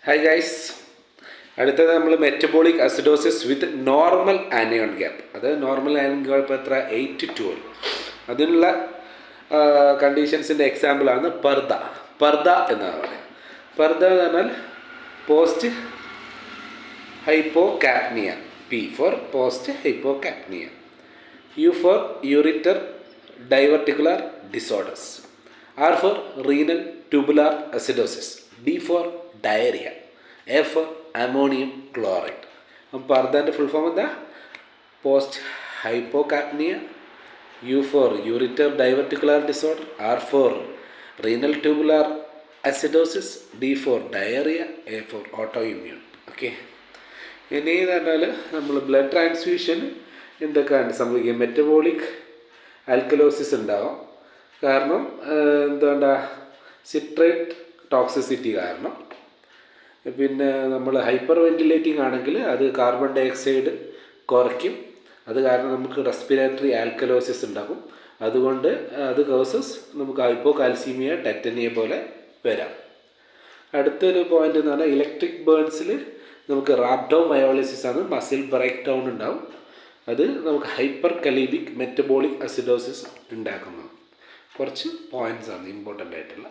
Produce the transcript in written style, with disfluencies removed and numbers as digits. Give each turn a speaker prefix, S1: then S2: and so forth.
S1: Hi guys, അടുത്തത് നമ്മൾ metabolic acidosis with normal anion gap. അത് നോർമൽ ആനിയോൺ ഗ്യാപ്പ് എത്ര? 8 to 12. അതിനുള്ള കണ്ടീഷൻസിൻ്റെ എക്സാമ്പിളാണ് പർദ എന്നാണ് പറയുക. പർദ എന്ന് പറഞ്ഞാൽ post hypocapnia. P for post hypocapnia. U for ureter diverticular disorders. R for renal tubular acidosis. D for diarrhoea. A for ammonium chloride. അപ്പം പർദാൻ്റെ ഫുൾ ഫോം എന്താ? Post hypocapnia. U for ureter diverticular disorder. R for renal tubular acidosis. D for diarrhoea. A for auto immune. Okay, ഇനി എന്ന് പറഞ്ഞാൽ നമ്മൾ blood transfusion എന്തൊക്കെയാണ് സംഭവിക്കുക? Metabolic alkalosis ഉണ്ടാവും. കാരണം എന്തുകൊണ്ടാ? സിട്രേറ്റ് ടോക്സിസിറ്റി കാരണം. പിന്നെ നമ്മൾ ഹൈപ്പർ വെൻറ്റിലേറ്റിംഗ് ആണെങ്കിൽ അത് കാർബൺ ഡൈ ഓക്സൈഡ് കുറയ്ക്കും. അത് കാരണം നമുക്ക് റെസ്പിറേറ്ററി ആൽക്കലോസിസ് ഉണ്ടാകും. അതുകൊണ്ട് അത് കോസസ് നമുക്ക് ഹൈപ്പോകാൽസീമിയ, ടെറ്റനിയെ പോലെ വരാം. അടുത്തൊരു പോയിന്റ് എന്ന് പറഞ്ഞാൽ ഇലക്ട്രിക് ബേൺസിൽ നമുക്ക് റാബ്ഡോമയോളിസിസ് ആണ്, മസിൽ ബ്രേക്ക് ഡൗൺ ഉണ്ടാവും. അത് നമുക്ക് ഹൈപ്പർ കലീമിക് മെറ്റബോളിക് അസിഡോസിസ് ഉണ്ടാക്കുന്നത്. കുറച്ച് പോയിന്റ്സ് ആണ് ഇമ്പോർട്ടൻ്റ് ആയിട്ടുള്ള.